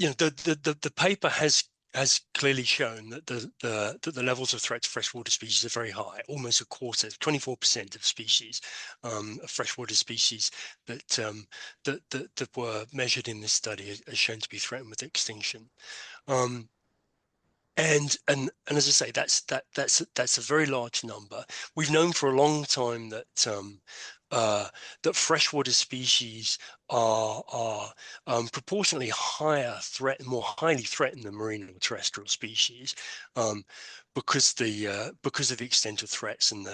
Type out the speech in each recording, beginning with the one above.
the paper has clearly shown that the levels of threat to freshwater species are very high, almost a quarter, 24% of species, of freshwater species that were measured in this study are shown to be threatened with extinction. And as I say, that's a very large number. We've known for a long time that that freshwater species are proportionately more highly threatened than marine or terrestrial species, because of the extent of threats and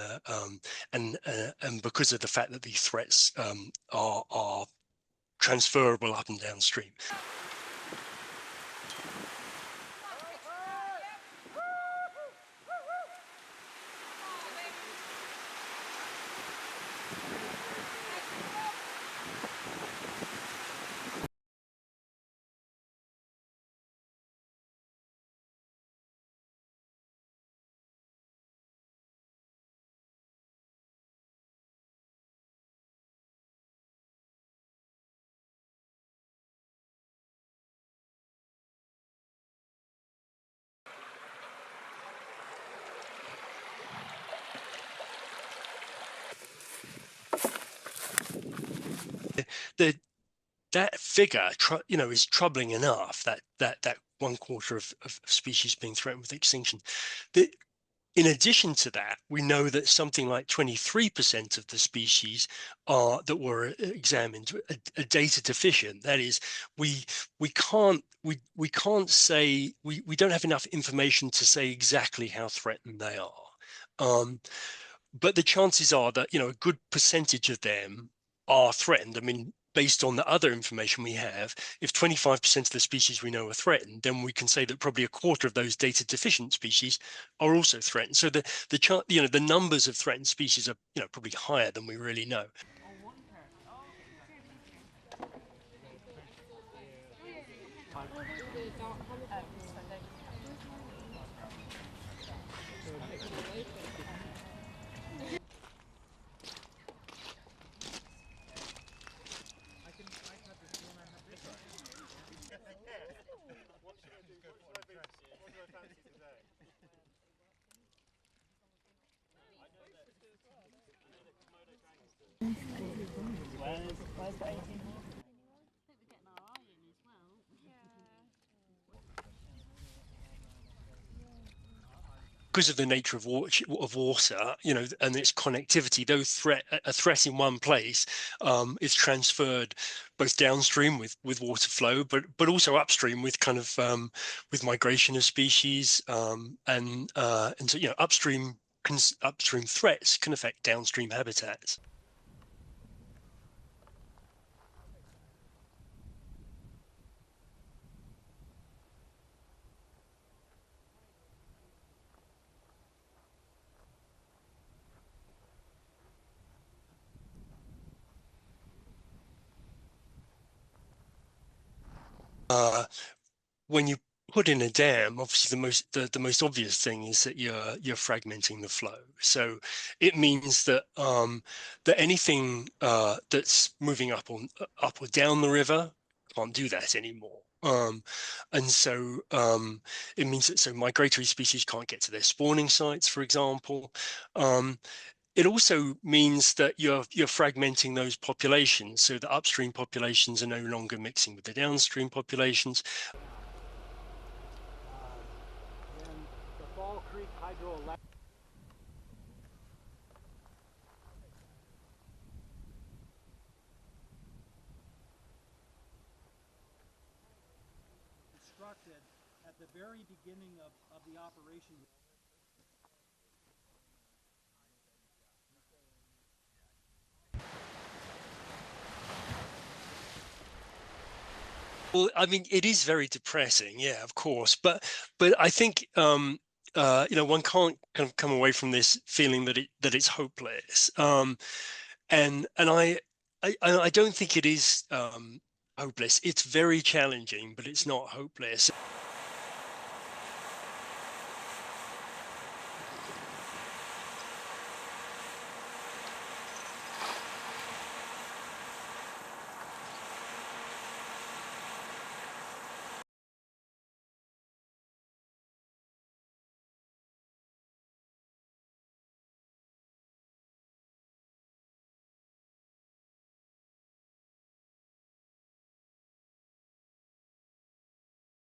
because of the fact that these threats are transferable up and downstream. That figure, is troubling enough. That 1/4 of species being threatened with extinction. In addition to that, we know that something like 23% of the species that were examined are data deficient. That is, we can't say, we don't have enough information to say exactly how threatened they are. But the chances are that a good percentage of them are threatened. I mean, based on the other information we have, if 25% of the species we know are threatened, then we can say that probably a quarter of those data deficient species are also threatened. So the numbers of threatened species are probably higher than we really know. Because of the nature of water, and its connectivity, a threat in one place is transferred both downstream with water flow, but also upstream with kind of with migration of species, and so upstream threats can affect downstream habitats. When you put in a dam, obviously the most obvious thing is that you're fragmenting the flow. So it means that that anything that's moving up or down the river can't do that anymore. And so it means that migratory species can't get to their spawning sites, for example. It also means that you're fragmenting those populations, so the upstream populations are no longer mixing with the downstream populations. Constructed at the very beginning of the operation. Well, I mean, it is very depressing, yeah, of course, but I think one can't kind of come away from this feeling that it's hopeless, and I don't think it is hopeless. It's very challenging, but it's not hopeless.